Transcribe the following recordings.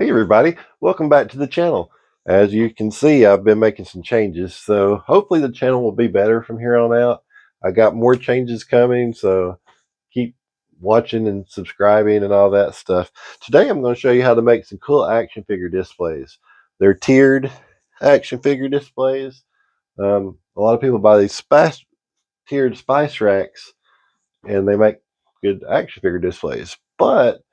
Hey everybody, welcome back to the channel. As you can see, I've been making some changes, so hopefully the channel will be better from here on out. I got more changes coming, so keep watching and subscribing and all that stuff. Today I'm going to show you how to make some cool action figure displays. They're tiered action figure displays. A lot of people buy these tiered spice racks and they make good action figure displays, but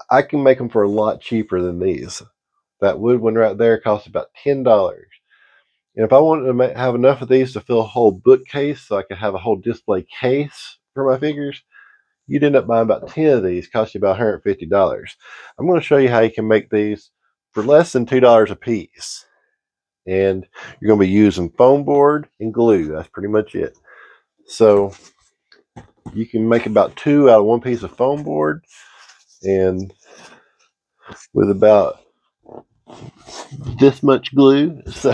I can make them for a lot cheaper than these. That wood one right there costs about $10. And if I wanted to have enough of these to fill a whole bookcase so I could have a whole display case for my figures, you'd end up buying about 10 of these, cost you about $150. I'm going to show you how you can make these for less than $2 a piece. And you're going to be using foam board and glue. That's pretty much it. So you can make about 2 out of 1 piece of foam board, and with about this much glue. So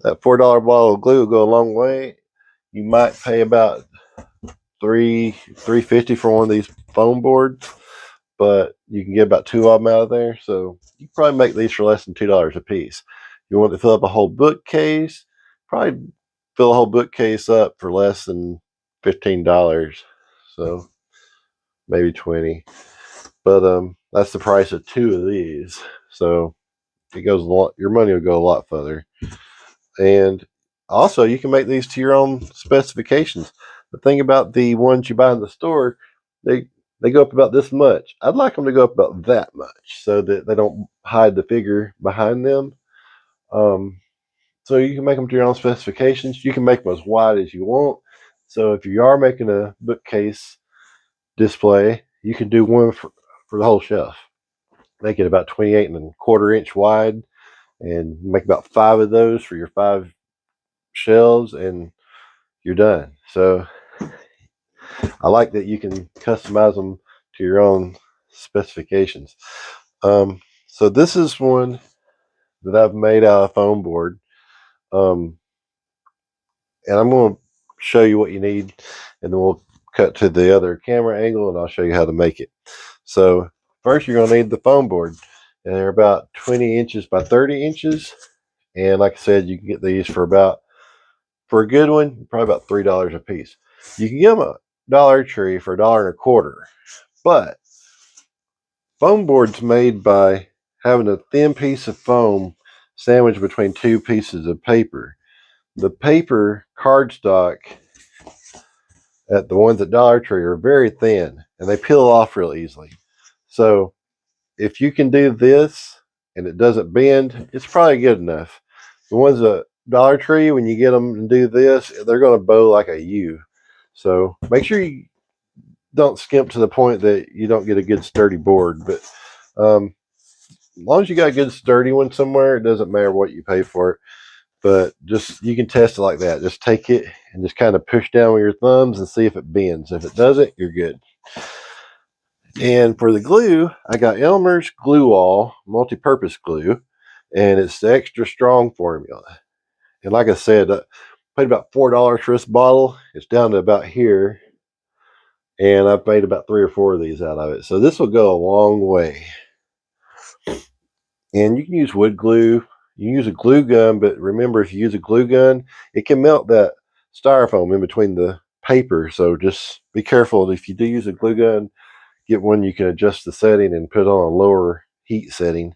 that $4 bottle of glue will go a long way. You might pay about $3.50 for one of these foam boards, but you can get about 2 of them out of there. So you can probably make these for less than $2 a piece. You want to fill up a whole bookcase, probably fill a whole bookcase up for less than $15. So maybe 20. But that's the price of 2 of these. So it goes a lot, your money will go a lot further. And also you can make these to your own specifications. The thing about the ones you buy in the store, they go up about this much. I'd like them to go up about that much so that they don't hide the figure behind them. So you can make them to your own specifications. You can make them as wide as you want. So if you are making a bookcase display, you can do one for the whole shelf. Make it about 28.25 inch wide, and make about 5 of those for your 5 shelves, and you're done. So I like that you can customize them to your own specifications. So this is one that I've made out of foam board, and I'm going to show you what you need, and then we'll cut to the other camera angle and I'll show you how to make it. So first you're going to need the foam board, and they're about 20 inches by 30 inches, and like I said, you can get these for a good one, probably about $3 a piece. You can get them at Dollar Tree for $1.25, but foam board's made by having a thin piece of foam sandwiched between 2 pieces of paper. The paper cardstock at the ones at Dollar Tree are very thin and they peel off real easily. So if you can do this and it doesn't bend, it's probably good enough. The ones at Dollar Tree, when you get them to do this, they're going to bow like a U. So make sure you don't skimp to the point that you don't get a good sturdy board. But as long as you got a good sturdy one somewhere, it doesn't matter what you pay for it. But just, you can test it like that. Just take it and just kind of push down with your thumbs and see if it bends. If it doesn't, you're good. And for the glue, I got Elmer's Glue All multi-purpose glue, and it's the extra strong formula. And like I said, I paid about $4 for this bottle. It's down to about here, and I've made about 3 or 4 of these out of it. So this will go a long way. And you can use wood glue. You can use a glue gun, but remember, if you use a glue gun, it can melt that styrofoam in between the paper. So just be careful. If you do use a glue gun, get one you can adjust the setting and put on a lower heat setting,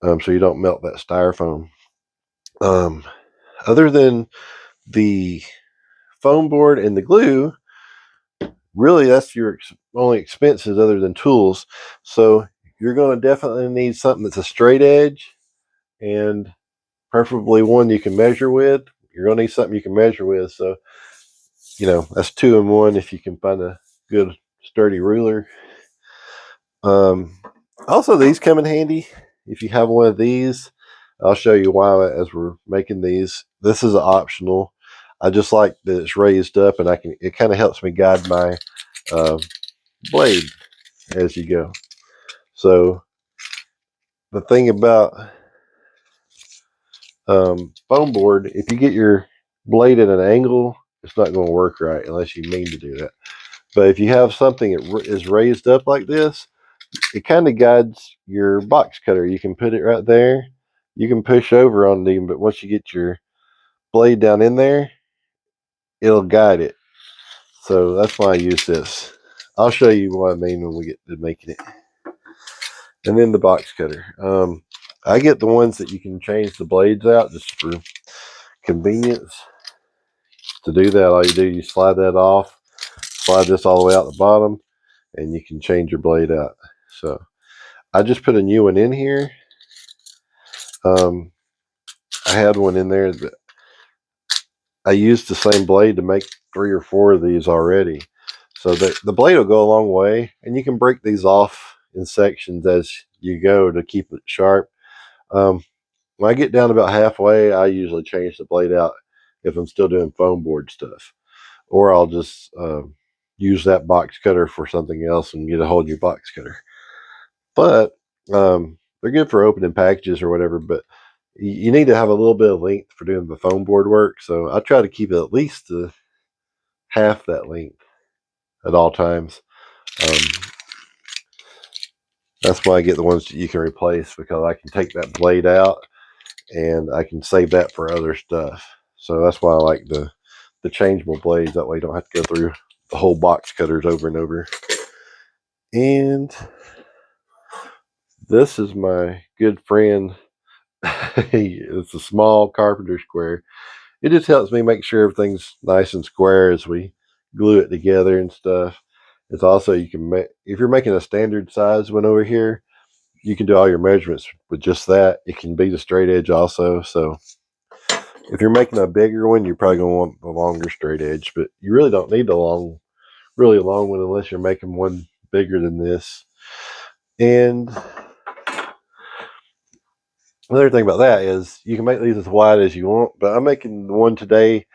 so you don't melt that styrofoam. Other than the foam board and the glue, really that's your only expenses other than tools. So you're going to definitely need something that's a straight edge, and preferably one you can measure with. You're going to need something you can measure with. So, that's 2 in 1 if you can find a good sturdy ruler. Also, these come in handy if you have one of these. I'll show you why as we're making these. This is optional. I just like that it's raised up, and it kind of helps me guide my blade as you go. So the thing about foam board, if you get your blade at an angle, it's not going to work right unless you mean to do that. But if you have something that is raised up like this, it kind of guides your box cutter. You can put it right there. You can push over on them, but once you get your blade down in there, it'll guide it. So that's why I use this. I'll show you what I mean when we get to making it. And then the box cutter. I get the ones that you can change the blades out just for convenience. To do that, all you do, you slide that off, slide this all the way out the bottom, and you can change your blade out. So I just put a new one in here. I had one in there that I used the same blade to make 3 or 4 of these already. So the blade will go a long way, and you can break these off in sections as you go to keep it sharp. When I get down about halfway, I usually change the blade out if I'm still doing foam board stuff. Or I'll just use that box cutter for something else and get a whole new box cutter. But they're good for opening packages or whatever, but you need to have a little bit of length for doing the foam board work. So I try to keep it at least to half that length at all times. Um, that's why I get the ones that you can replace, because I can take that blade out and I can save that for other stuff. So that's why I like the changeable blades. That way you don't have to go through the whole box cutters over and over. And this is my good friend. It's a small carpenter square. It just helps me make sure everything's nice and square as we glue it together and stuff. It's also, you can make, if you're making a standard size one over here, you can do all your measurements with just that. It can be the straight edge also. So if you're making a bigger one, you're probably going to want the longer straight edge, but you really don't need the really long one unless you're making one bigger than this. And another thing about that is you can make these as wide as you want, but I'm making the one today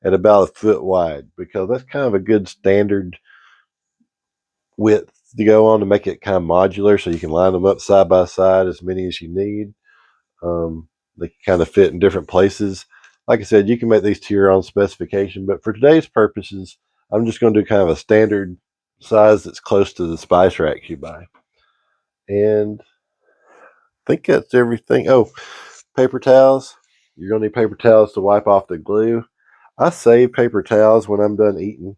at about 1 foot wide, because that's kind of a good standard width to go on to make it kind of modular, so you can line them up side by side as many as you need. They can kind of fit in different places. Like I said, you can make these to your own specification, but for today's purposes, I'm just going to do kind of a standard size that's close to the spice racks you buy. And I think that's everything. Oh, paper towels. You're going to need paper towels to wipe off the glue. I save paper towels when I'm done eating,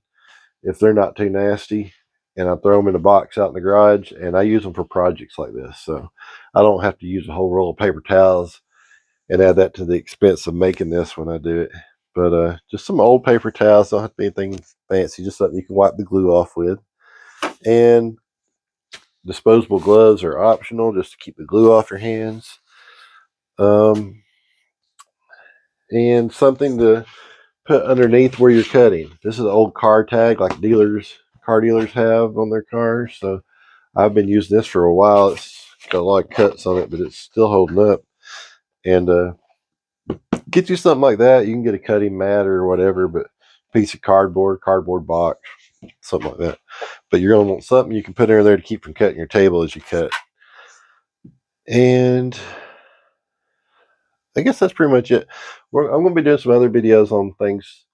if they're not too nasty, and I throw them in a box out in the garage, and I use them for projects like this. So I don't have to use a whole roll of paper towels and add that to the expense of making this when I do it. But just some old paper towels. Don't have to be anything fancy, just something you can wipe the glue off with. And disposable gloves are optional, just to keep the glue off your hands. And something to put underneath where you're cutting. This is an old car tag like car dealers have on their cars. So I've been using this for a while. It's got a lot of cuts on it, but it's still holding up. And get you something like that. You can get a cutting mat or whatever, but piece of cardboard box, something like that. But you're gonna want something you can put in there to keep from cutting your table as you cut. And I guess that's pretty much it. I'm gonna be doing some other videos on things,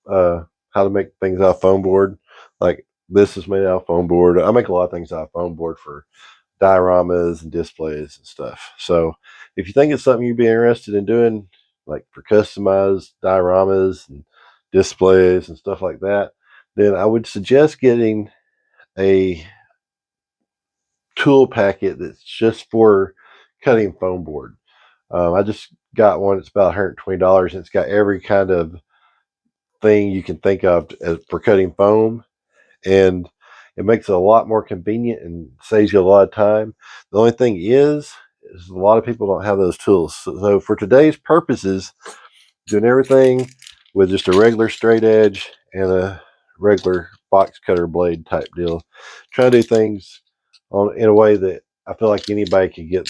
how to make things out of foam board. Like this is made out of foam board. I make a lot of things out of foam board for dioramas and displays and stuff. So if you think it's something you'd be interested in doing, like for customized dioramas and displays and stuff like that, then I would suggest getting a tool packet that's just for cutting foam board. I just got one. It's about $120, and it's got every kind of thing you can think of for cutting foam, and it makes it a lot more convenient and saves you a lot of time. The only thing is a lot of people don't have those tools. So for today's purposes, doing everything with just a regular straight edge and a regular box cutter blade type deal, trying to do things in a way that I feel like anybody can get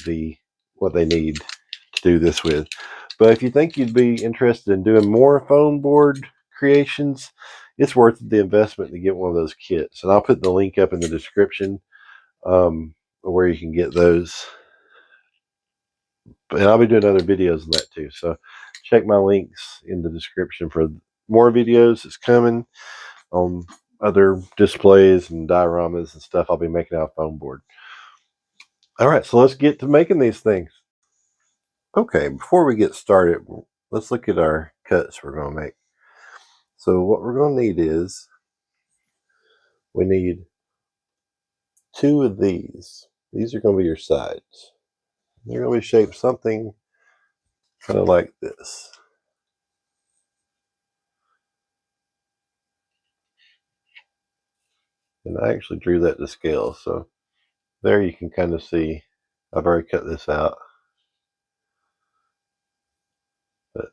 what they need to do this with. But if you think you'd be interested in doing more foam board creations, it's worth the investment to get one of those kits. And I'll put the link up in the description, where you can get those. And I'll be doing other videos on that too. So check my links in the description for more videos that's coming on other displays and dioramas and stuff I'll be making out of foam board. All right, so let's get to making these things. Okay, before we get started, let's look at our cuts we're going to make. So what we're going to need is, we need 2 of these. These are going to be your sides. They're going to be shaped something kind of like this. And I actually drew that to scale, so there you can kind of see I've already cut this out. But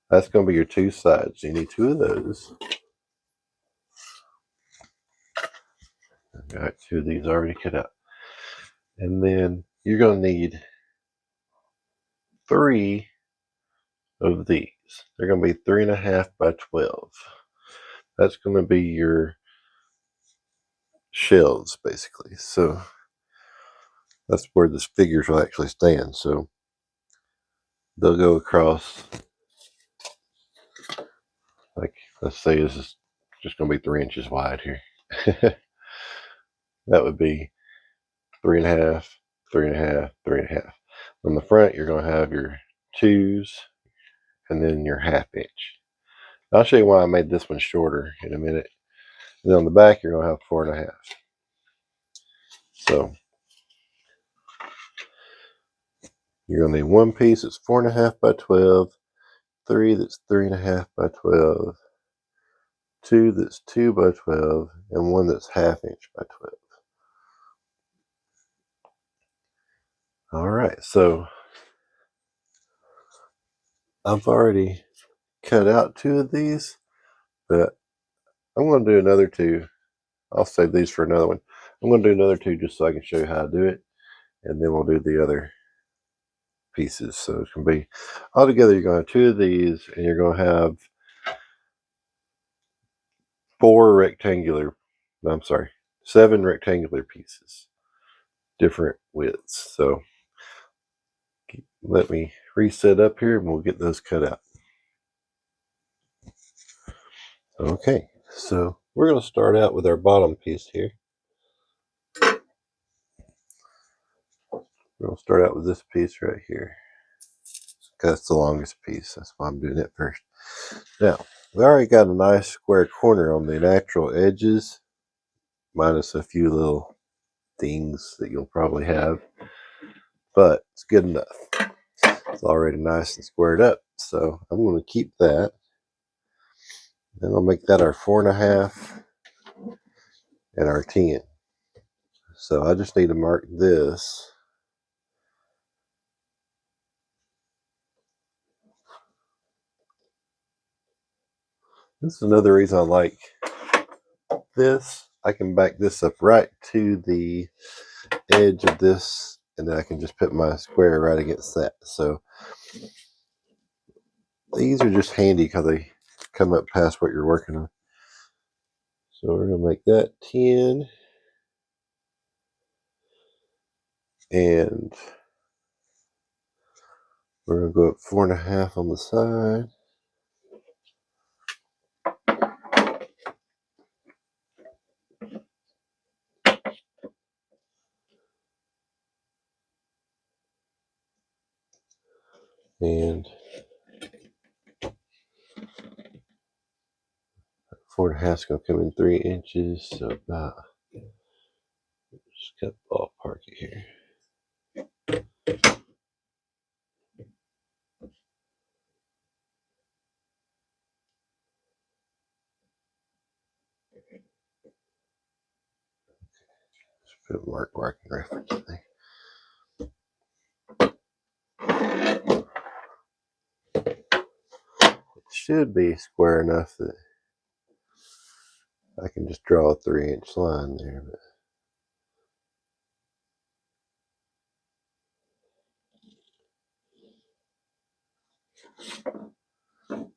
that's going to be your 2 sides. You need 2 of those. I've got 2 of these already cut out. And then you're going to need 3 of these. They're going to be 3.5 by 12. That's going to be your shelves, basically. So that's where the figures will actually stand. So they'll go across, like, let's say this is just going to be 3 inches wide here. That would be 3.5, 3.5, 3.5. On the front, you're going to have your 2s and then your 1/2 inch. I'll show you why I made this one shorter in a minute. And then on the back, you're going to have 4.5. So you're going to need 1 piece that's 4.5 by 12, 3 that's 3.5 by 12, 2 that's 2 by 12, and 1 that's 1/2 inch by 12. All right, so I've already cut out 2 of these, but I'm going to do another 2. I'll save these for another one. I'm going to do another 2 just so I can show you how to do it, and then we'll do the other pieces. So it's going to be, altogether you're going to have 2 of these, and you're going to have 7 rectangular pieces, different widths. So let me reset up here and we'll get those cut out. Okay, so we're going to start out with our bottom piece here. We're going to start out with this piece right here. That's the longest piece. That's why I'm doing it first. Now, we already got a nice square corner on the natural edges, minus a few little things that you'll probably have, but it's good enough. It's already nice and squared up, so I'm going to keep that. Then I'll make that our 4.5 and our 10. So I just need to mark this. This is another reason I like this. I can back this up right to the edge of this, and then I can just put my square right against that. So these are just handy because they come up past what you're working on. So we're going to make that 10. And we're going to go up 4.5 on the side. And 4.5 is going to come in 3 inches. So about, just got ballpark it here. Just put mark where I can reference thing. It should be square enough that I can just draw a 3-inch line there. But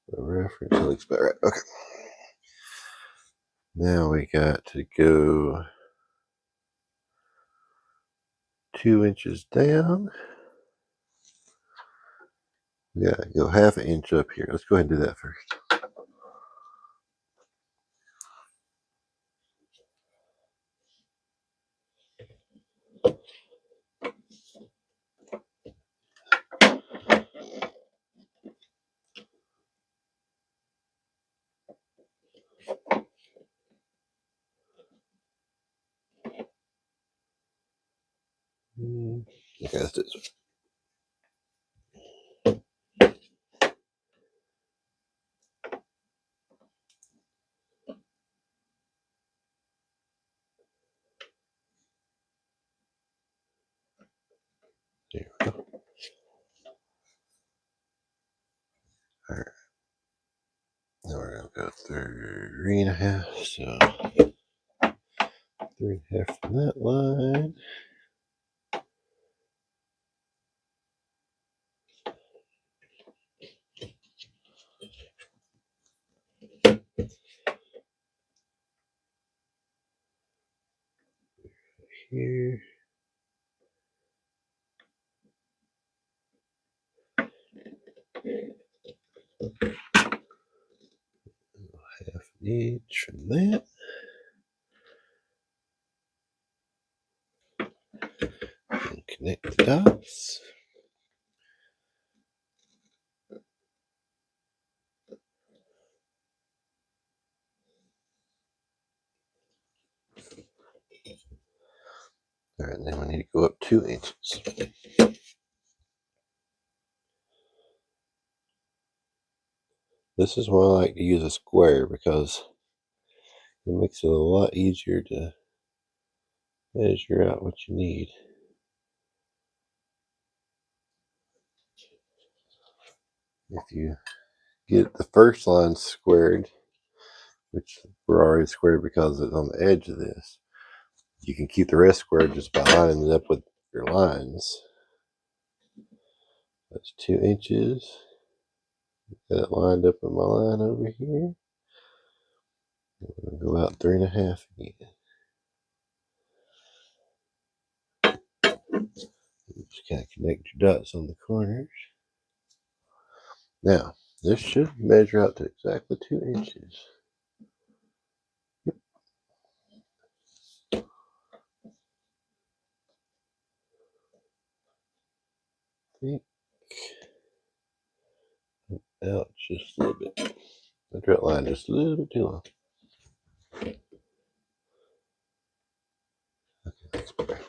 the reference looks about right. Okay. Now we got to go 2 inches down. Yeah, go 1/2 inch up here. Let's go ahead and do that first. Okay, let's do this. There we go. All right. Now we're going to go 3.5. So 3.5 from that line. Here. Half each from that. And connect the dots. All right, then we need to go up 2 inches. This is why I like to use a square, because it makes it a lot easier to measure out what you need. If you get the first line squared, which we're already squared because it's on the edge of this, you can keep the rest squared just by lining it up with your lines. That's 2 inches. Got it lined up with my line over here. I'm going to go out 3.5 again. Just kind of connect your dots on the corners. Now, this should measure out to exactly 2 inches. Out just a little bit. I drew that line just a little bit too long. Okay, that's better.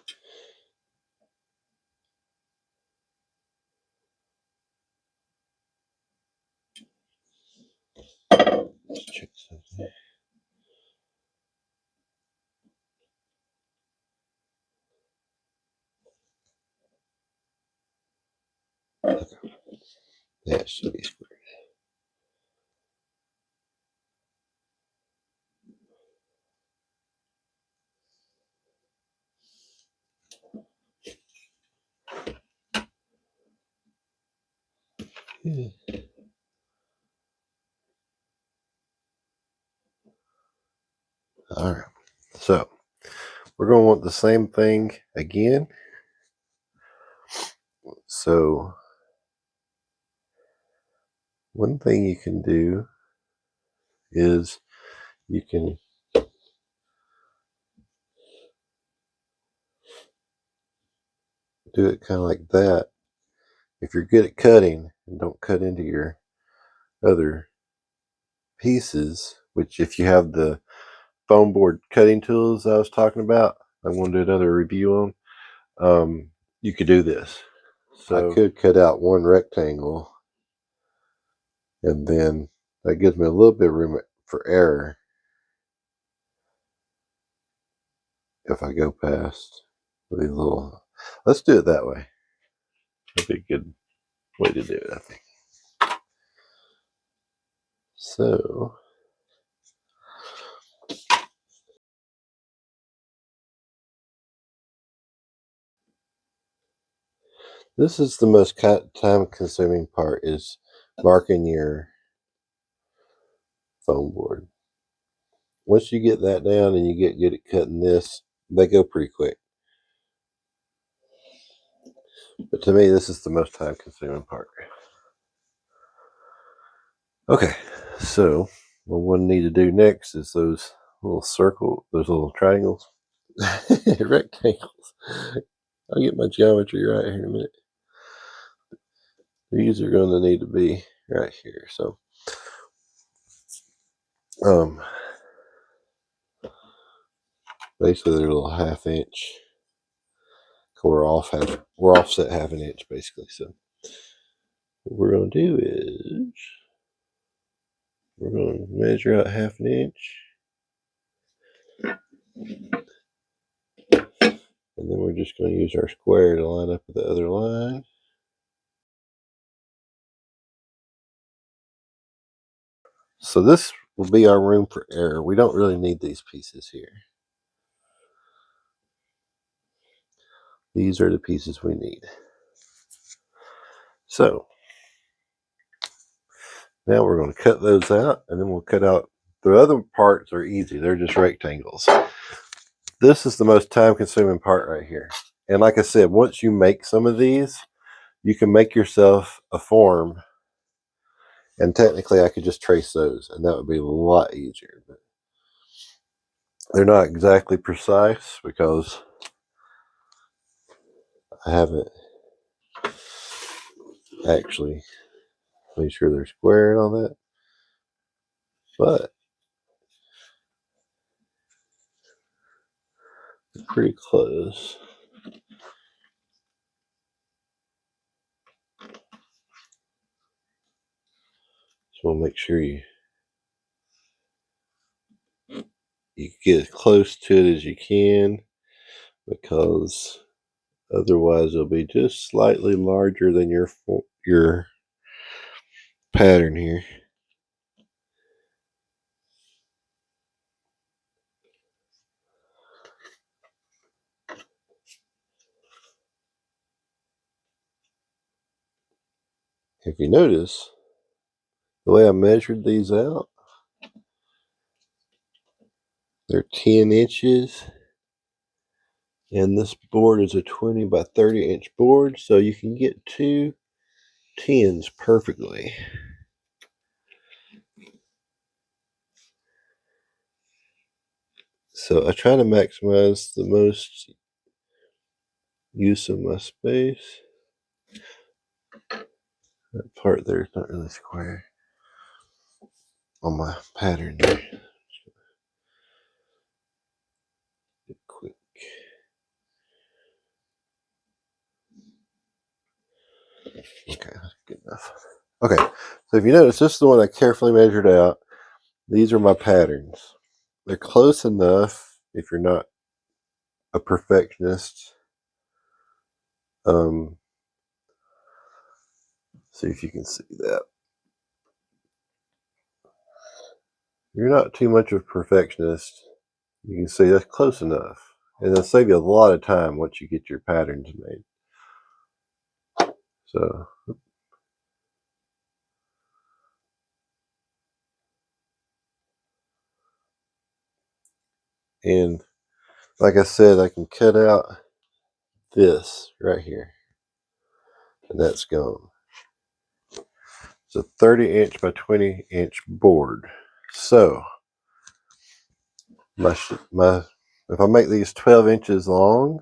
Let's check something. Okay. That should be squared. Yeah. All right. So we're going to want the same thing again. So one thing you can do is you can do it kind of like that. If you're good at cutting and don't cut into your other pieces, which if you have the foam board cutting tools I was talking about, I want to do another review on, you could do this. So I could cut out one rectangle, and then that gives me a little bit of room for error if I go past these little. Let's do it that way. That'd be a good way to do it, I think. So this is the most time-consuming part, is marking your foam board. Once you get that down and you get good at cutting this, they go pretty quick. But to me, this is the most time-consuming part. Okay, so what we need to do next is those little those little triangles, rectangles. I'll get my geometry right here in a minute. These are going to need to be right here. So, basically they're a little 1/2 inch we're offset half an inch basically. So what we're going to do is we're going to measure out half an inch, and then we're just going to use our square to line up with the other line. So this will be our room for error. We don't really need these pieces here. These are the pieces we need. So now we're going to cut those out, and then we'll cut out the other parts. Are easy. They're just rectangles. This is the most time-consuming part right here. And like I said, once you make some of these, you can make yourself a form, and technically I could just trace those, and that would be a lot easier. But they're not exactly precise because I haven't actually made sure they're square and all that. But they're pretty close. So we'll make sure you get as close to it as you can, because otherwise it'll be just slightly larger than your pattern here. If you notice, the way I measured these out, they're 10 inches. And this board is a 20 by 30 inch board, so you can get 2 10s perfectly. So I try to maximize the most use of my space. That part there is not really square on my pattern there. Quick. Okay, good enough. Okay, so if you notice, this is the one I carefully measured out. These are my patterns. They're close enough if you're not a perfectionist. See if you can see that. You're not too much of a perfectionist. You can see that's close enough. And it'll save you a lot of time once you get your patterns made. So, and like I said, I can cut out this right here, and that's gone. It's a 30 inch by 20 inch board. So, if I make these 12 inches long,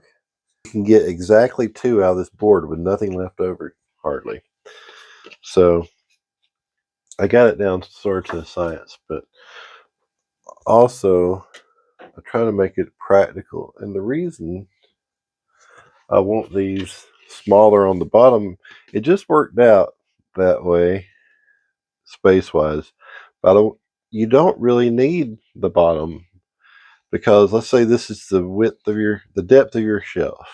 you can get exactly 2 out of this board with nothing left over, hardly. So, I got it down sort of to a science, but also I try to make it practical. And the reason I want these smaller on the bottom, it just worked out that way, space-wise. But you don't really need the bottom, because let's say this is the depth of your shelf.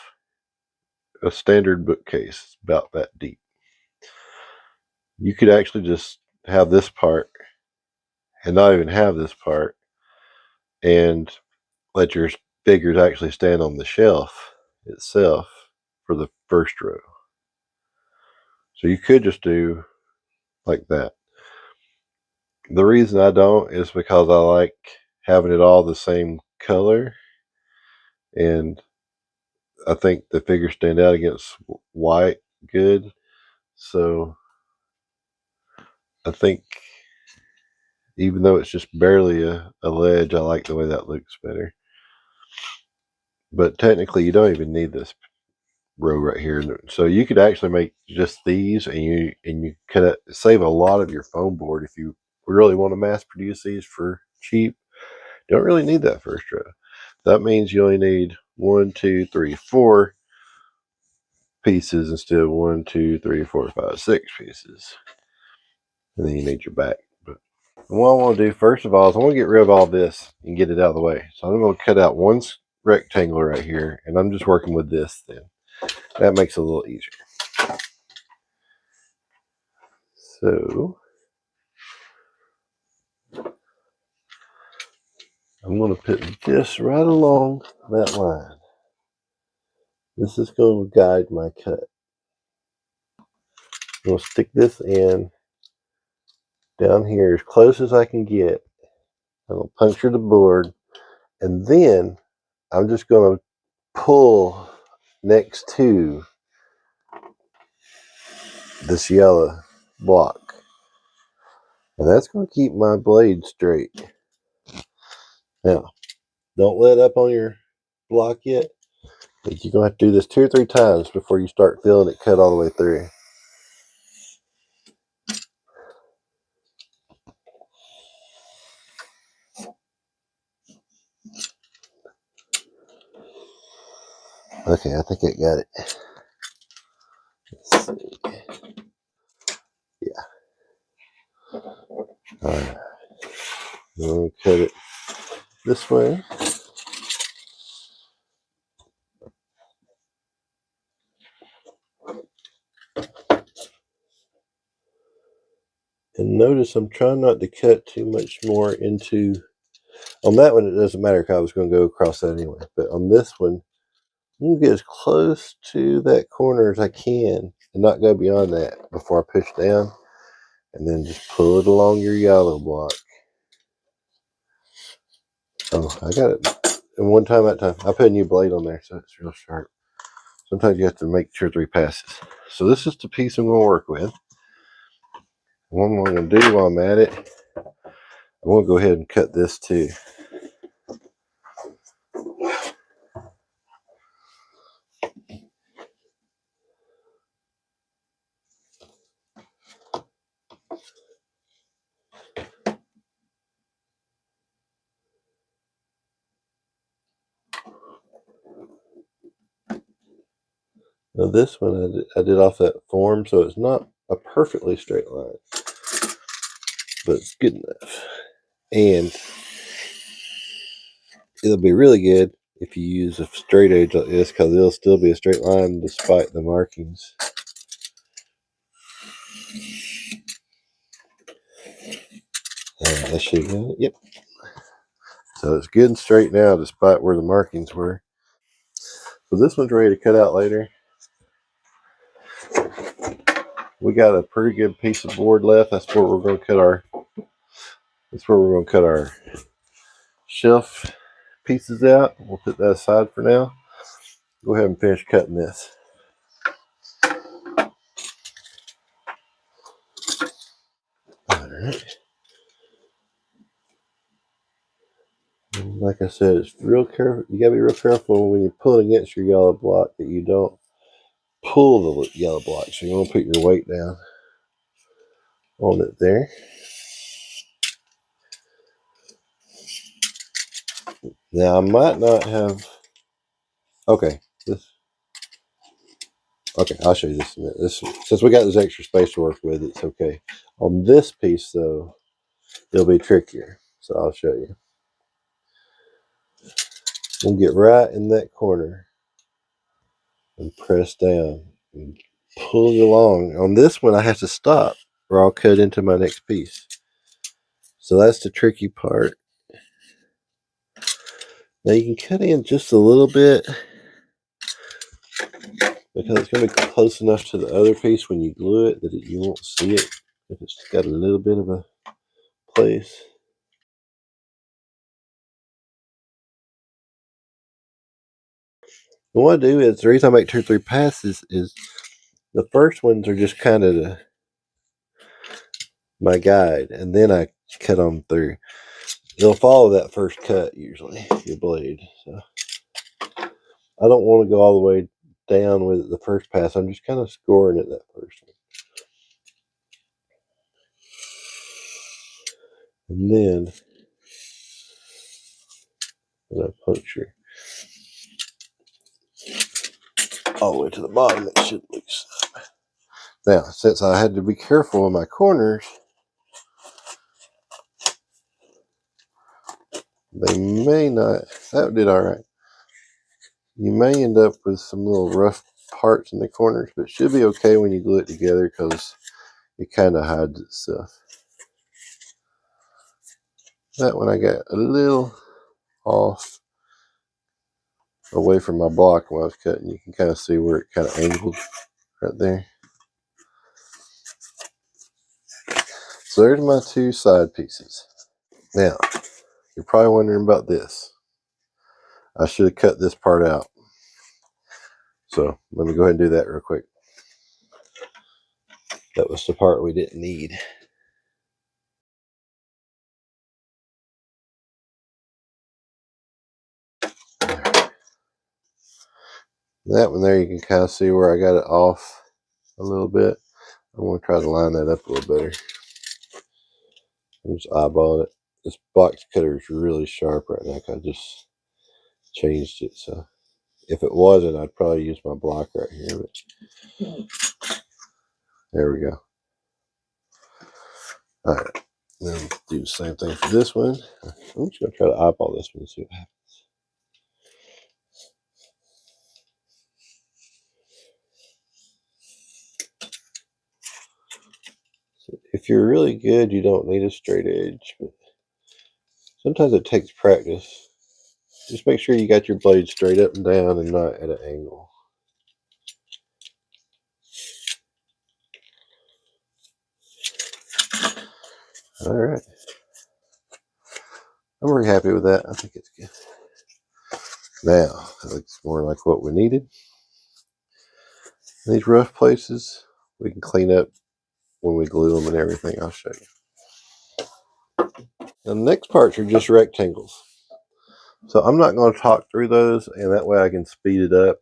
A standard bookcase is about that deep. You could actually just have this part and not even have this part, and let your figures actually stand on the shelf itself for the first row. So you could just do like that. The reason I don't is because I like having it all the same color, and I think the figures stand out against white good. So I think even though it's just barely a ledge, I like the way that looks better. But technically you don't even need this row right here. So you could actually make just these, and you could save a lot of your foam board if you really want to mass produce these for cheap. You don't really need that first row. That means you only need 1, 2, 3, 4 pieces instead of 1, 2, 3, 4, 5, 6 pieces. And then you need your back. But what I want to do first of all is I want to get rid of all this and get it out of the way. So I'm going to cut out one rectangle right here, and I'm just working with this then. That makes it a little easier. So I'm going to put this right along that line. This is going to guide my cut. I'm going to stick this in down here as close as I can get. I'm going to puncture the board, and then I'm just going to pull next to this yellow block. And that's going to keep my blade straight. Now, don't let up on your block yet. But you're going to have to do this 2 or 3 times before you start feeling it cut all the way through. Okay, I think I got it. Let's see. Yeah. Alright. I'm going to cut it this way. And notice I'm trying not to cut too much more into... On that one, it doesn't matter if I was going to go across that anyway. But on this one, I'm going to get as close to that corner as I can and not go beyond that before I push down. And then just pull it along your yellow block. Oh, I got it. And one time at a time. I put a new blade on there, so it's real sharp. Sometimes you have to make 2 or 3 passes. So this is the piece I'm going to work with. What I'm going to do while I'm at it, I'm going to go ahead and cut this too. Now this one I did off that form, so it's not a perfectly straight line, but it's good enough. And it'll be really good if you use a straight edge like this, because it'll still be a straight line despite the markings. That should go. Yep. So it's good and straight now despite where the markings were. So this one's ready to cut out later. We got a pretty good piece of board left. That's where we're going to cut our shelf pieces out. We'll put that aside for now. Go ahead and finish cutting this. Alright. Like I said, it's real careful. You gotta be real careful when you're pulling against your yellow block that you don't pull the yellow block. So you want to put your weight down on it there. Now I might not have. Okay, I'll show you this in a minute. Since we got this extra space to work with, it's okay. On this piece though, it'll be trickier. So I'll show you. We'll get right in that corner and press down and pull it along. On this one, I have to stop or I'll cut into my next piece. So that's the tricky part. Now you can cut in just a little bit because it's going to be close enough to the other piece when you glue it that you won't see it if it's got a little bit of a place. And what I do is, the reason I make 2 or 3 passes is the first ones are just kind of my guide, and then I cut on through. It'll follow that first cut usually, your blade. So I don't want to go all the way down with it the first pass. I'm just kind of scoring it that first one. And then when I puncture, all the way to the bottom, it should loosen up. Now, since I had to be careful with my corners, they may not, that did all right. You may end up with some little rough parts in the corners, but it should be okay when you glue it together because it kind of hides itself. That one I got a little off away from my block when I was cutting. You can kind of see where it kind of angled right there. So there's my two side pieces. Now, you're probably wondering about this. I should have cut this part out. So let me go ahead and do that real quick. That was the part we didn't need. That one there, you can kind of see where I got it off a little bit. I'm going to try to line that up a little better. I'm just eyeballing it. This box cutter is really sharp right now. I just changed it. So if it wasn't, I'd probably use my block right here. But there we go. All right. Then do the same thing for this one. I'm just going to try to eyeball this one and see what happens. So if you're really good, you don't need a straight edge. But sometimes it takes practice. Just make sure you got your blade straight up and down and not at an angle. All right. I'm very happy with that. I think it's good. Now, it looks more like what we needed. These rough places, we can clean up when we glue them and everything. I'll show you. Now, the next parts are just rectangles. So I'm not going to talk through those, and that way I can speed it up,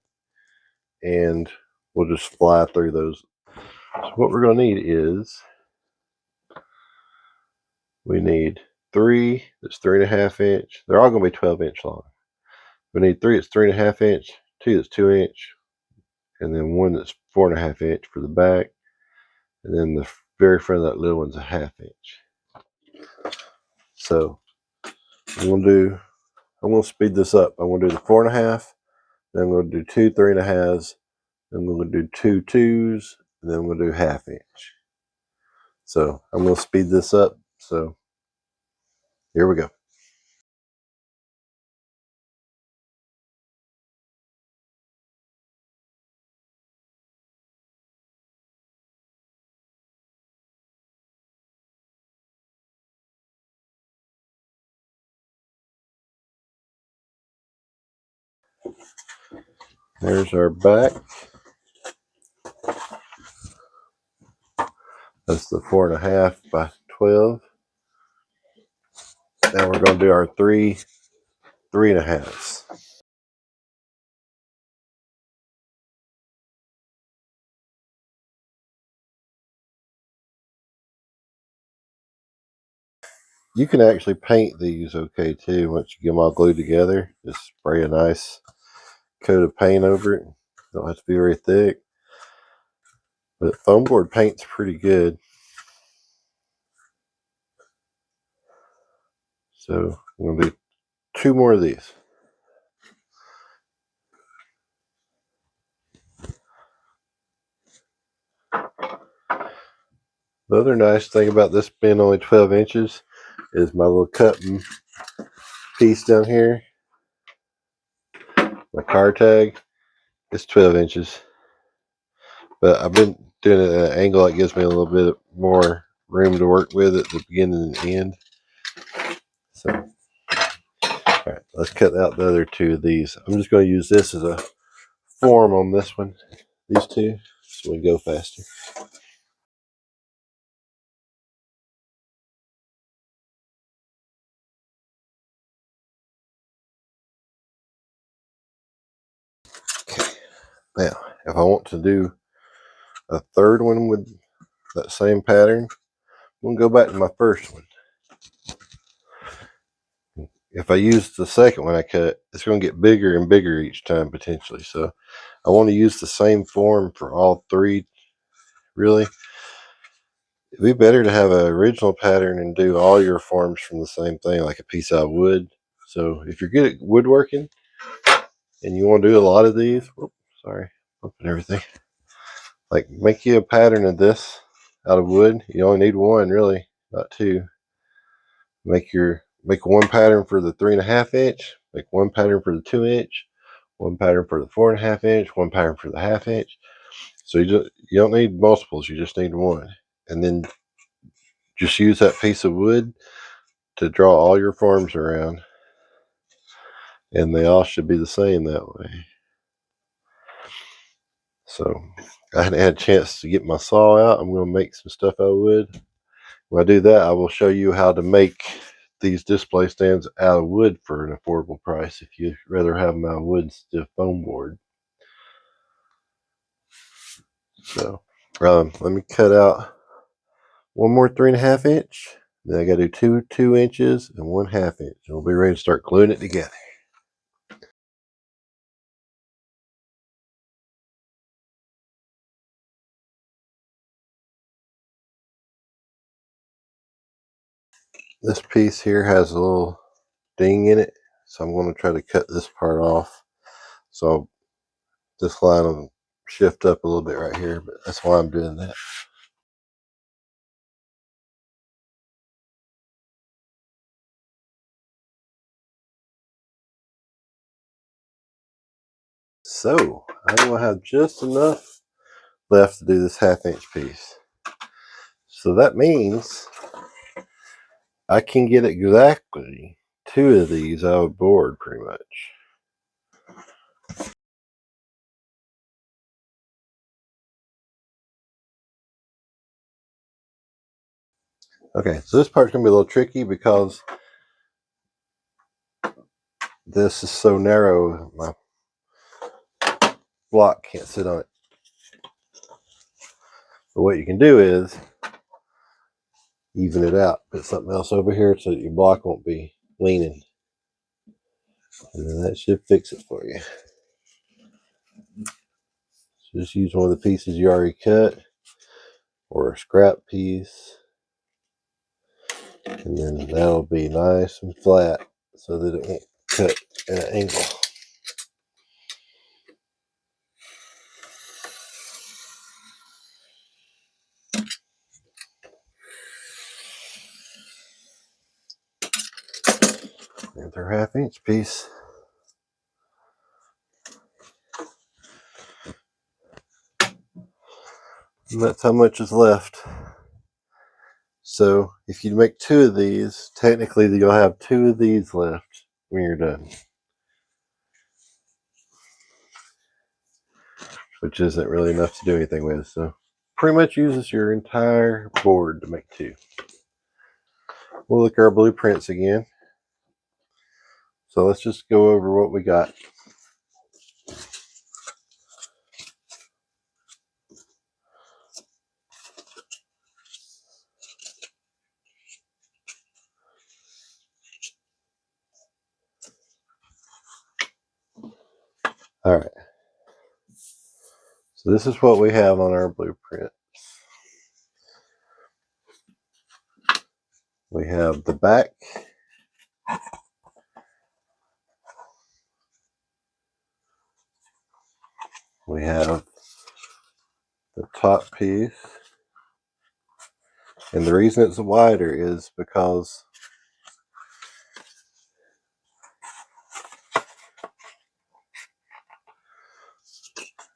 and we'll just fly through those. So what we're going to need is, we need 3 that's 3.5 inch. They're all going to be 12-inch long. We need 3 that's 3.5 inch, 2 that's 2 inch, and then 1 that's 4.5 inch for the back, and then the very front of that little one's a 1/2 inch. So I'm going to speed this up. I'm going to do the 4.5, then I'm going to do 2 3.5s, then I'm going to do 2 2s, and then I'm going to do 1/2 inch. So I'm going to speed this up. So here we go. There's our back. That's the 4.5 by 12. Now we're going to do our 3 3.5s. You can actually paint these okay too once you get them all glued together. Just spray a nice coat of paint over it. Don't have to be very thick. But foam board paint's pretty good. So I'm going to do 2 more of these. The other nice thing about this being only 12 inches is my little cutting piece down here. My car tag is 12 inches. But I've been doing it at an angle that gives me a little bit more room to work with at the beginning and end. So, all right, let's cut out the other 2 of these. I'm just going to use this as a form on this one, these 2, so we go faster. Okay, now if I want to do a third one with that same pattern, I'm going to go back to my first one. If I use the second one I cut, it's going to get bigger and bigger each time potentially. So I want to use the same form for all three, really. It'd be better to have an original pattern and do all your forms from the same thing, like a piece out of wood. So if you're good at woodworking and you want to do a lot of these, whoops, sorry, open everything. Like make you a pattern of this out of wood. You only need one, really, not two. Make one pattern for the 3.5 inch. Make one pattern for the 2 inch. One pattern for the 4.5 inch. One pattern for the 1/2 inch. So you don't need multiples. You just need one, and then just use that piece of wood to draw all your forms around, and they all should be the same that way. So I hadn't had a chance to get my saw out. I'm going to make some stuff out of wood. When I do that, I will show you how to make these display stands out of wood for an affordable price if you'd rather have them out of wood instead of foam board. So let me cut out one more 3.5 inch. Then I got to do 2 inches and 1/2 inch. And we'll be ready to start gluing it together. This piece here has a little ding in it, so I'm going to try to cut this part off. So this line will shift up a little bit right here, but that's why I'm doing that. So I'm going to have just enough left to do this 1/2 inch piece. So that means I can get exactly 2 of these out of board pretty much. Okay, so this part's going to be a little tricky because this is so narrow, my block can't sit on it. But what you can do is even it out. Put something else over here so that your block won't be leaning. And then that should fix it for you. So just use one of the pieces you already cut or a scrap piece. And then that'll be nice and flat so that it won't cut at an angle. There's our 1/2 inch piece. And that's how much is left. So if you make 2 of these, technically you'll have 2 of these left when you're done, which isn't really enough to do anything with. So pretty much uses your entire board to make 2. We'll look at our blueprints again. So let's just go over what we got. All right. So this is what we have on our blueprint. We have the back. We have the top piece. And the reason it's wider is because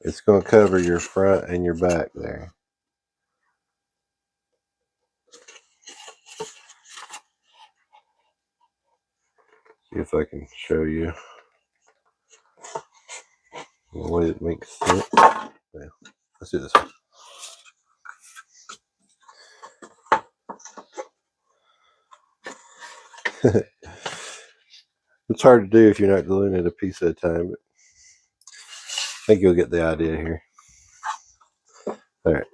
it's going to cover your front and your back there. See if I can show you the way it makes sense. Yeah, let's do this one. It's hard to do if you're not gluing it a piece at a time, but I think you'll get the idea here. All right,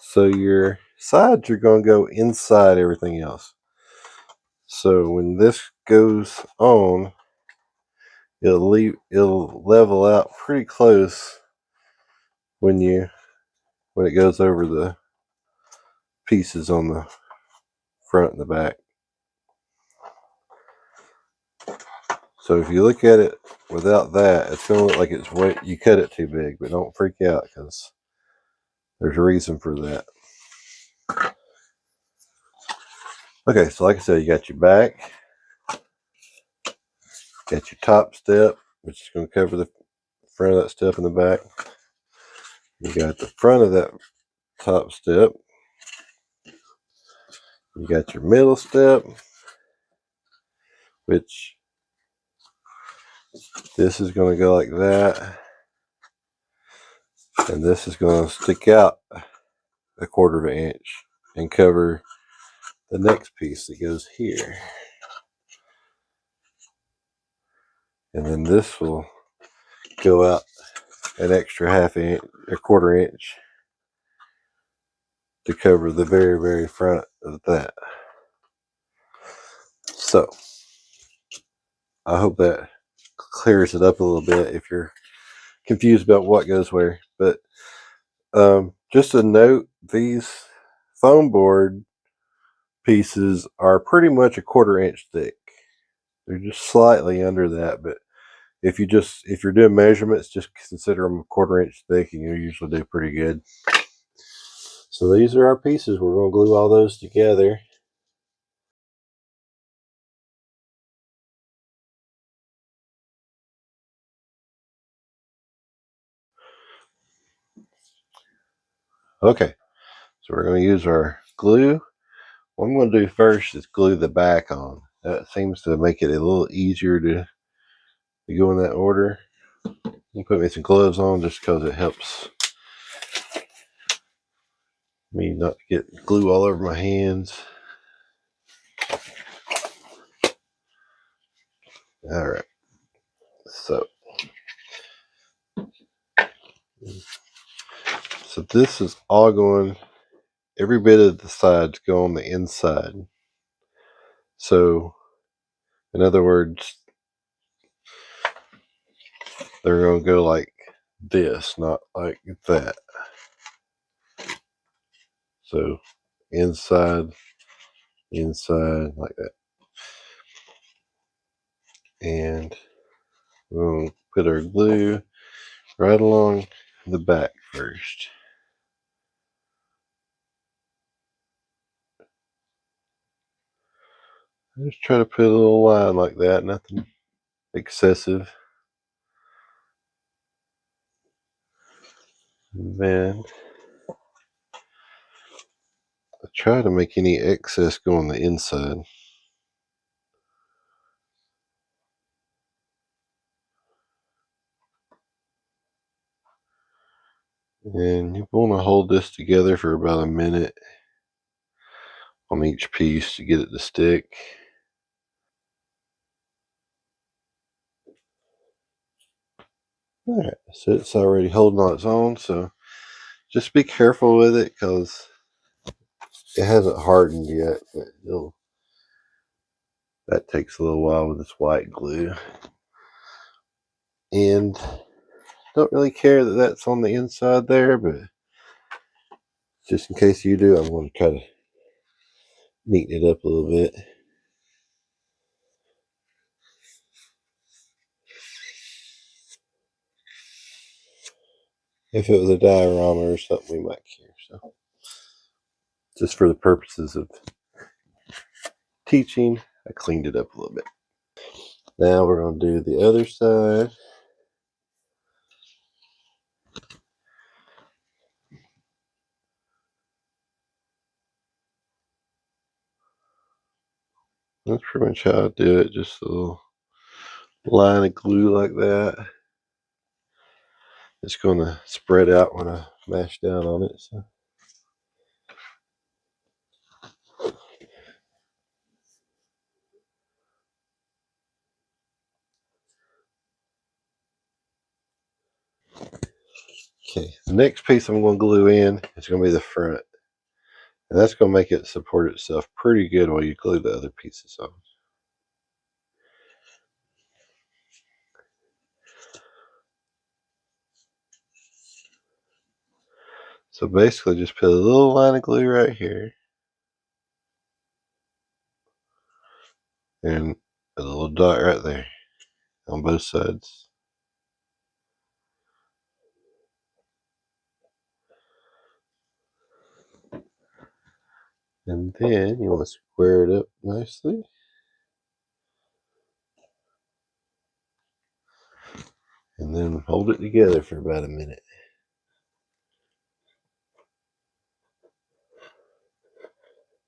so your sides are going to go inside everything else. So when this goes on, it'll level out pretty close when it goes over the pieces on the front and the back. So if you look at it without that, it's going to look like you cut it too big, but don't freak out because there's a reason for that. Okay, so like I said, you got your back, got your top step, which is going to cover the front of that step in the back. You got the front of that top step. You got your middle step, which this is going to go like that. And this is going to stick out a 1/4 of an inch and cover the next piece that goes here. And then this will go out an extra 1/2 inch or 1/4 inch to cover the very, very front of that. So I hope that clears it up a little bit if you're confused about what goes where. But just a note, these foam board pieces are pretty much a 1/4 inch thick. They're just slightly under that, but if you're doing measurements, just consider them a 1/4 inch thick, and you'll usually do pretty good. So these are our pieces. We're going to glue all those together. Okay, so we're going to use our glue. What I'm going to do first is glue the back on. That seems to make it a little easier to go in that order. I'm put me some gloves on just because it helps me not to get glue all over my hands. All right, so this is all going, every bit of the sides go on the inside. So in other words, they're going to go like this, not like that. So inside, like that. And we'll put our glue right along the back first. Just try to put a little line like that, nothing excessive. And then I try to make any excess go on the inside. And you want to hold this together for about a minute on each piece to get it to stick. Alright, so it's already holding on its own, so just be careful with it because it hasn't hardened yet, but that takes a little while with this white glue. And don't really care that that's on the inside there, but just in case you do, I'm going to try to neaten it up a little bit. If it was a diorama or something, we might care. So, just for the purposes of teaching, I cleaned it up a little bit. Now we're going to do the other side. That's pretty much how I do it. Just a little line of glue like that. It's going to spread out when I mash down on it. So. Okay, the next piece I'm going to glue in is going to be the front. And that's going to make it support itself pretty good while you glue the other pieces on. So basically just put a little line of glue right here. And a little dot right there on both sides. And then you want to square it up nicely. And then hold it together for about a minute.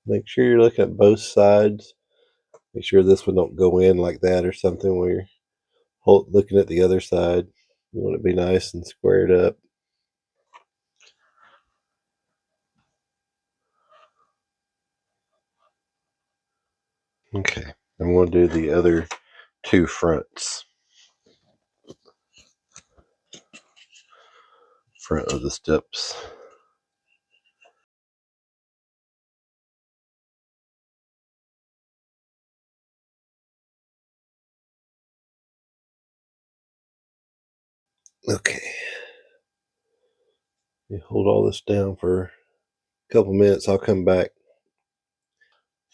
Make sure you're looking at both sides. Make sure this one don't go in like that or something where you're looking at the other side. You want it to be nice and squared up. Okay, I'm going to do the other two fronts. Front of the steps. Okay. You hold all this down for a couple minutes. I'll come back.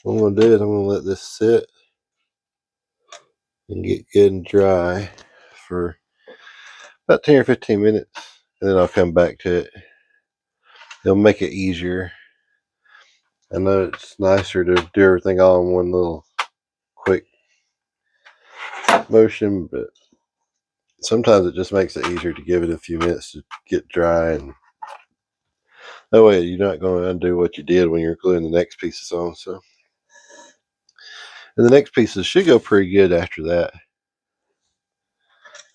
What I'm going to do is I'm going to let this sit and get good and dry for about 10 or 15 minutes. And then I'll come back to it. It'll make it easier. I know it's nicer to do everything all in one little quick motion, but sometimes it just makes it easier to give it a few minutes to get dry, and that way you're not going to undo what you did when you're gluing the next pieces on. So, and the next pieces should go pretty good after that.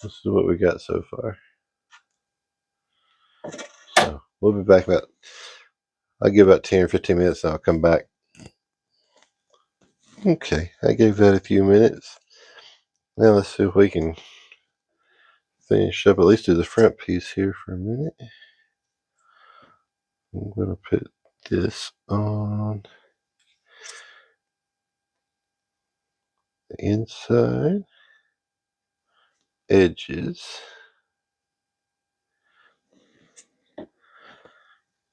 This is what we got so far. So we'll be back I'll give about 10 or 15 minutes and I'll come back. Okay, I gave that a few minutes. Now let's see if we can finish up, at least do the front piece here for a minute. I'm going to put this on the inside edges.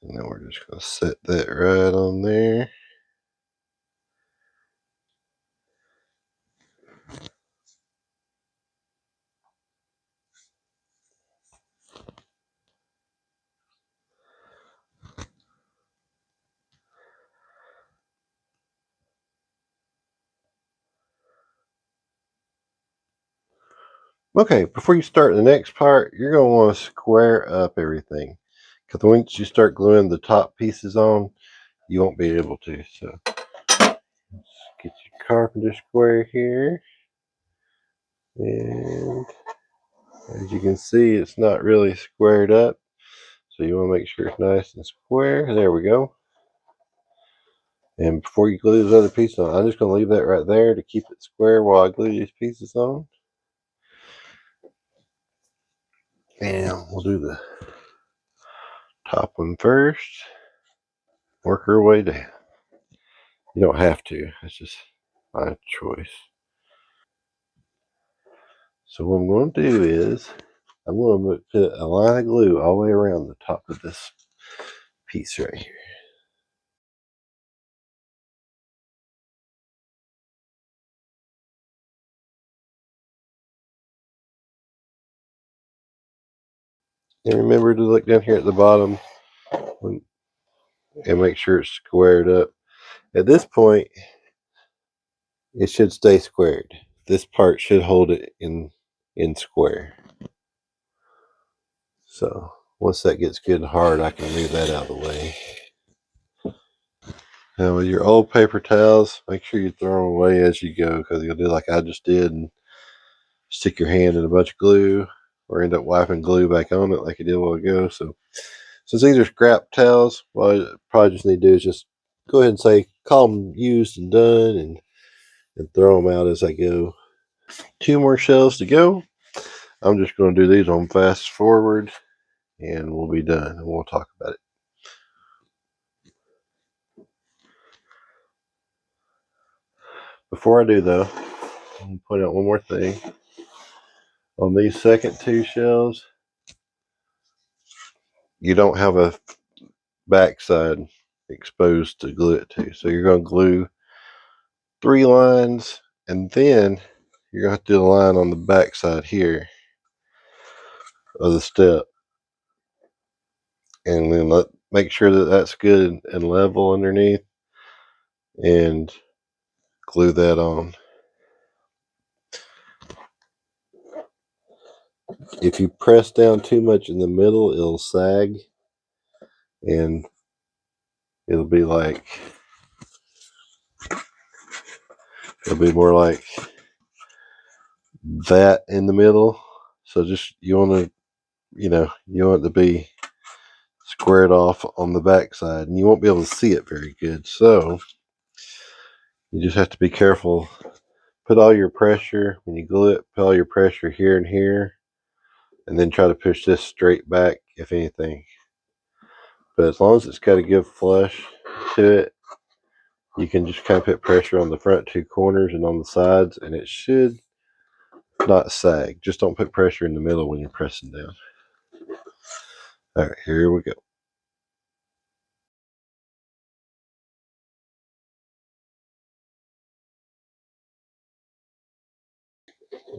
And then we're just going to set that right on there. Okay, before you start the next part, you're going to want to square up everything. Because once you start gluing the top pieces on, you won't be able to. So, get your carpenter square here. And as you can see, it's not really squared up. So you want to make sure it's nice and square. There we go. And before you glue those other pieces on, I'm just going to leave that right there to keep it square while I glue these pieces on. And we'll do the top one first. Work our way down. You don't have to. It's just my choice. So what I'm going to do is I'm going to put a line of glue all the way around the top of this piece right here. And remember to look down here at the bottom and make sure it's squared up. At this point, it should stay squared. This part should hold it in square. So once that gets good and hard, I can move that out of the way. Now with your old paper towels, make sure you throw them away as you go, because you'll do like I just did and stick your hand in a bunch of glue or end up wiping glue back on it like you did a while ago. So since these are scrap towels, what I probably just need to do is just go ahead and say, call them used and done, and throw them out as I go. 2 more shells to go. I'm just going to do these on fast forward and we'll be done and we'll talk about it. Before I do though, I'm gonna point out one more thing. On these second two shelves, you don't have a backside exposed to glue it to. So you're going to glue 3 lines, and then you're going to have to do a line on the backside here of the step. And then make sure that that's good and level underneath, and glue that on. If you press down too much in the middle, it'll sag, and it'll be like, it'll be more like that in the middle. So just, you want to, you want it to be squared off on the back side, and you won't be able to see it very good. So you just have to be careful. Put all your pressure when you glue it, put all your pressure here and here, and then try to push this straight back if anything. But as long as it's got a good flush to it, you can just kind of put pressure on the front 2 corners and on the sides, and it should not sag. Just don't put pressure in the middle when you're pressing down. All right, here we go.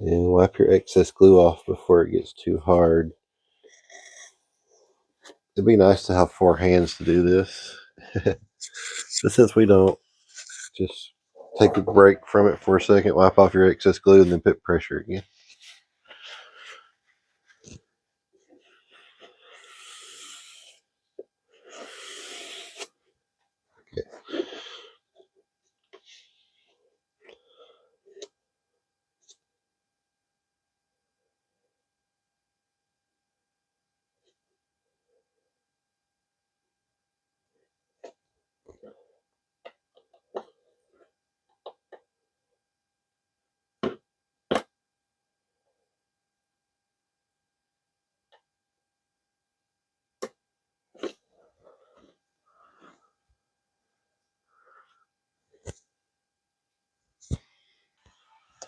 And wipe your excess glue off before it gets too hard. It'd be nice to have 4 hands to do this. But since we don't, just take a break from it for a second, wipe off your excess glue, and then put pressure again.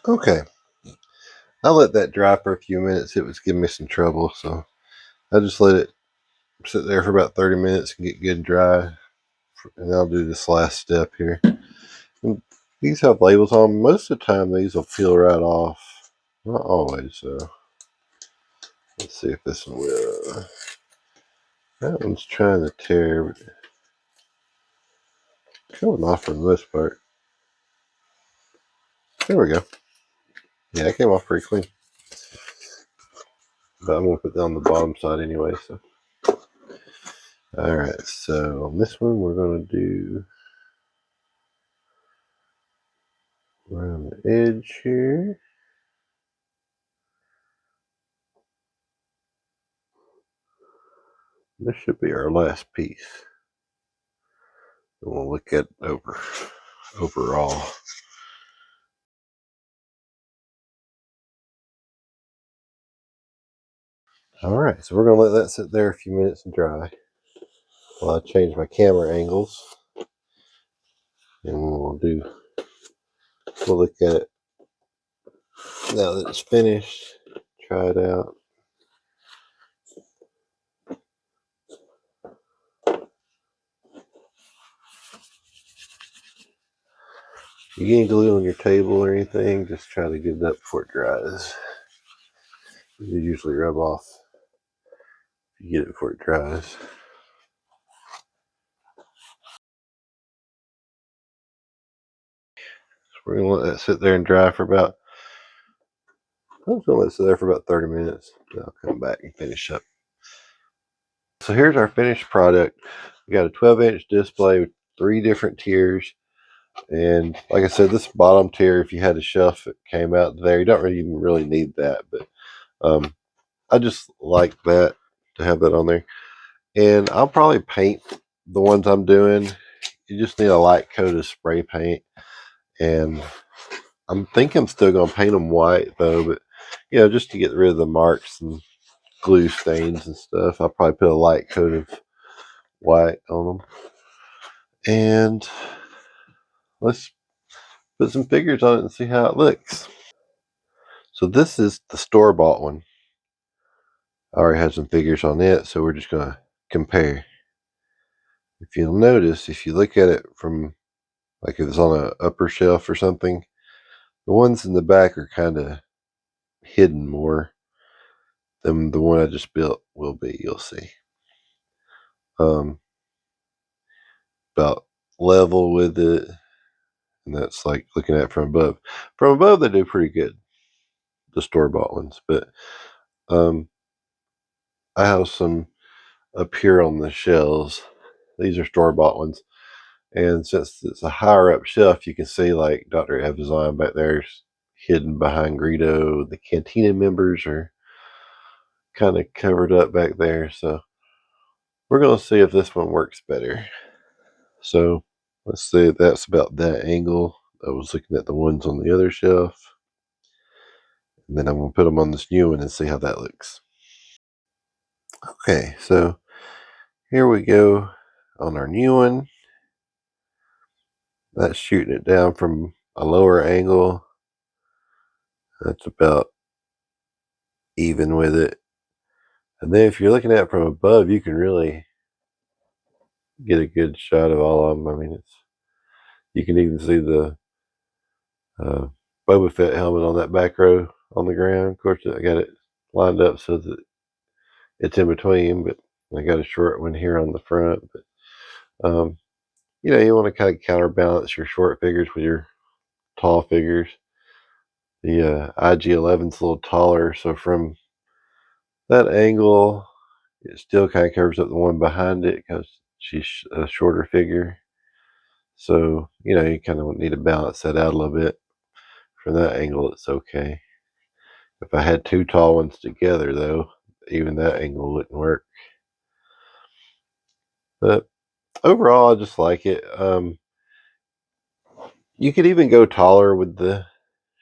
Okay, I let that dry for a few minutes. It was giving me some trouble, so I just let it sit there for about 30 minutes and get good and dry. And I'll do this last step here. And these have labels on them. Most of the time, these will peel right off. Not always, so let's see if this one will. That one's trying to tear, but coming off for the most part. There we go. Yeah, it came off pretty clean. But I'm going to put that on the bottom side anyway. So, alright, so on this one, we're going to do around the edge here. This should be our last piece. And we'll look at overall. Alright, so we're going to let that sit there a few minutes and dry while I change my camera angles. And we'll look at it now that it's finished, try it out. You get any glue on your table or anything, just try to get it up before it dries. You usually rub off if you get it before it dries. So we're going to let that sit there and dry for about, I'm just going to let it sit there for about 30 minutes. Then I'll come back and finish up. So here's our finished product. We got a 12-inch display with 3 different tiers. And like I said, this bottom tier, if you had a shelf that came out there, you don't even really need that. But I just like that, to have that on there. And I'll probably paint the ones I'm doing. You just need a light coat of spray paint. And I'm still going to paint them white though. But, just to get rid of the marks and glue stains and stuff, I'll probably put a light coat of white on them. And let's put some figures on it and see how it looks. So this is the store-bought one. I already have some figures on it, so we're just going to compare. If you'll notice, if you look at it from, like if it's on an upper shelf or something, the ones in the back are kind of hidden more than the one I just built will be. You'll see. About level with it, and that's like looking at it from above. From above, they do pretty good, the store-bought ones, but I have some up here on the shelves. These are store-bought ones, and since it's a higher up shelf, you can see like Dr. Evazon back there hidden behind Greedo. The Cantina members are kind of covered up back there, so we're going to see if this one works better. So let's see, that's about that angle. I was looking at the ones on the other shelf, and then I'm going to put them on this new one and see how that looks. Okay, so here we go on our new one. That's shooting it down from a lower angle. That's about even with it. And then if you're looking at it from above, you can really get a good shot of all of them. I mean, you can even see the Boba Fett helmet on that back row on the ground. Of course, I got it lined up so that it's in between, but I got a short one here on the front. But you want to kind of counterbalance your short figures with your tall figures. The IG-11's a little taller, so from that angle, it still kind of covers up the one behind it because she's a shorter figure. So, you kind of need to balance that out a little bit. From that angle, it's okay. If I had two tall ones together, though, even that angle wouldn't work. But overall, I just like it. You could even go taller with the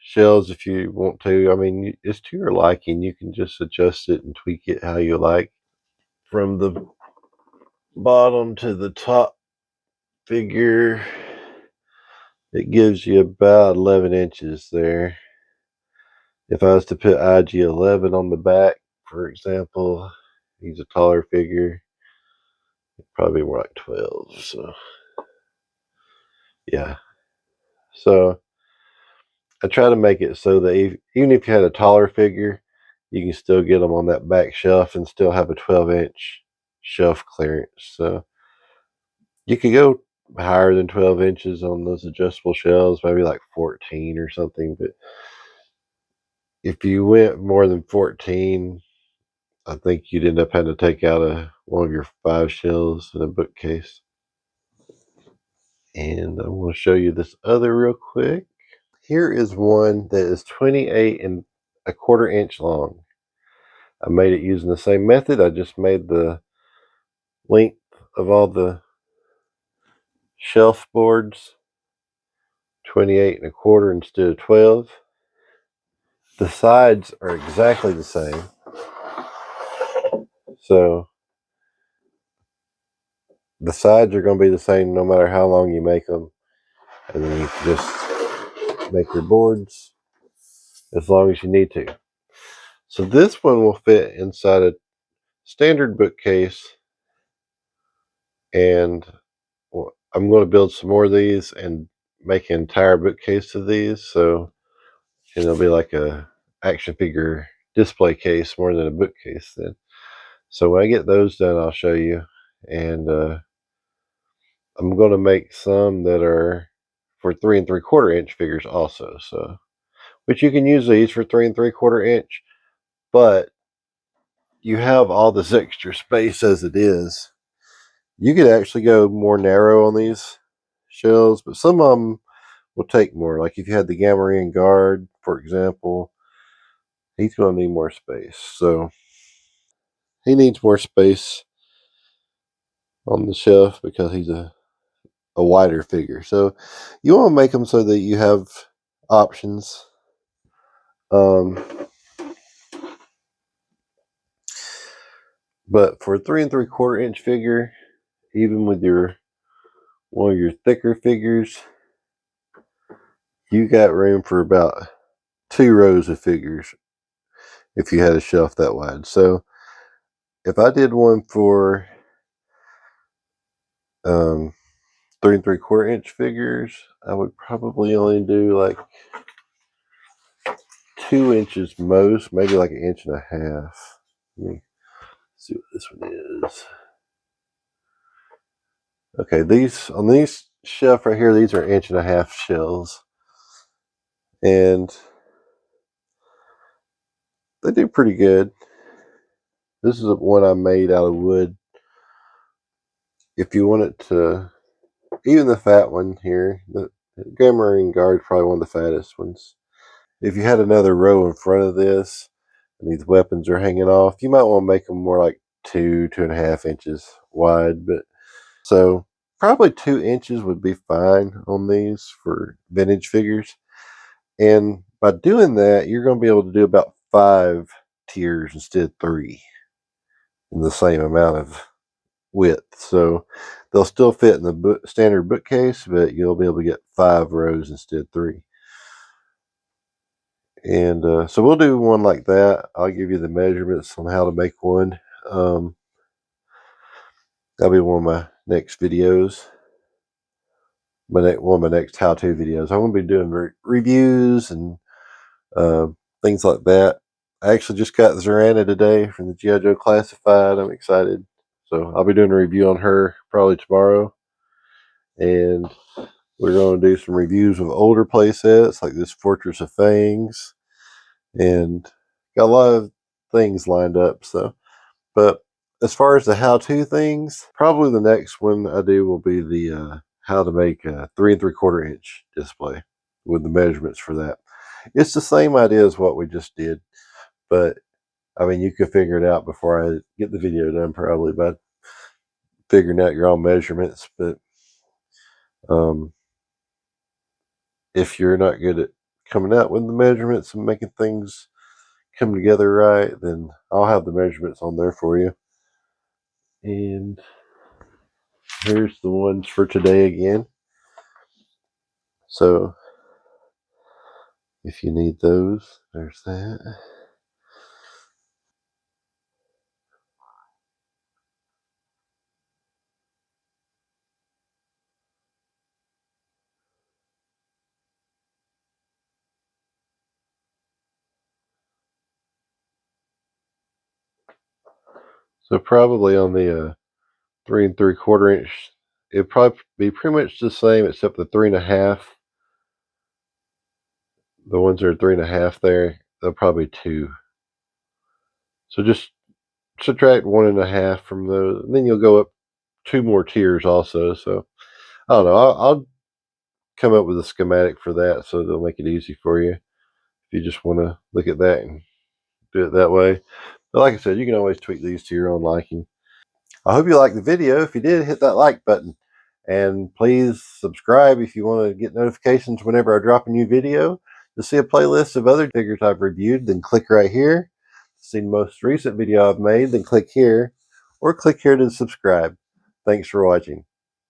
shells if you want to. I mean, it's to your liking. You can just adjust it and tweak it how you like. From the bottom to the top figure, it gives you about 11 inches there. If I was to put IG-11 on the back, for example, he's a taller figure, probably more like 12. So, yeah. So, I try to make it so that even if you had a taller figure, you can still get them on that back shelf and still have a 12-inch shelf clearance. So, you could go higher than 12 inches on those adjustable shelves, maybe like 14 or something. But if you went more than 14, I think you'd end up having to take out one of your 5 shelves in a bookcase. And I want to show you this other real quick. Here is one that is 28 1/4 inch long. I made it using the same method. I just made the length of all the shelf boards 28 1/4 instead of 12. The sides are exactly the same. So the sides are going to be the same no matter how long you make them. And then you can just make your boards as long as you need to. So this one will fit inside a standard bookcase, and I'm going to build some more of these and make an entire bookcase of these. So it'll be like a action figure display case more than a bookcase then. So when I get those done, I'll show you. And I'm going to make some that are for 3 3/4 inch figures also. So, but you can use these for 3 3/4 inch, but you have all this extra space as it is. You could actually go more narrow on these shells, but some of them will take more. Like if you had the Gamorrean guard, for example, he's going to need more space. So he needs more space on the shelf because he's a wider figure. So you want to make them so that you have options. But for a 3 3/4 inch figure, even with one of your thicker figures, you got room for about 2 rows of figures if you had a shelf that wide. So if I did one for 3 3/4 inch figures, I would probably only do like 2 inches most, maybe like 1.5 inches. Let me see what this one is. Okay, these on these shelf right here, these are 1.5 inch shelves, and they do pretty good. This is one I made out of wood. If you want it to, even the fat one here, the Gamma Guard is probably one of the fattest ones. If you had another row in front of this, and these weapons are hanging off, you might want to make them more like 2.5 inches wide. But so probably 2 inches would be fine on these for vintage figures. And by doing that, you're going to be able to do about 5 tiers instead of 3 in the same amount of width. So they'll still fit in the standard bookcase, but you'll be able to get 5 rows instead of 3. And so we'll do one like that. I'll give you the measurements on how to make one. That'll be one of my next videos. One of my next how-to videos. I'm going to be doing reviews and things like that. I actually just got Zorana today from the G.I. Joe Classified. I'm excited. So I'll be doing a review on her probably tomorrow. And we're going to do some reviews of older play sets like this Fortress of Fangs. And got a lot of things lined up. So, but as far as the how-to things, probably the next one I do will be the how to make a 3 3/4 inch display with the measurements for that. It's the same idea as what we just did, but I mean, you could figure it out before I get the video done, probably by figuring out your own measurements. But if you're not good at coming out with the measurements and making things come together right, then I'll have the measurements on there for you. And here's the ones for today again. So if you need those, there's that. So probably on the 3 3/4 inch, it'd probably be pretty much the same except the 3.5. The ones that are 3.5 there, they'll probably 2. So just subtract 1.5 from those, and then you'll go up 2 more tiers also. So I don't know. I'll come up with a schematic for that so they'll make it easy for you if you just want to look at that and do it that way. But like I said, you can always tweak these to your own liking. I hope you liked the video. If you did, hit that like button. And please subscribe if you want to get notifications whenever I drop a new video. To see a playlist of other figures I've reviewed, then click right here. To see the most recent video I've made, then click here. Or click here to subscribe. Thanks for watching.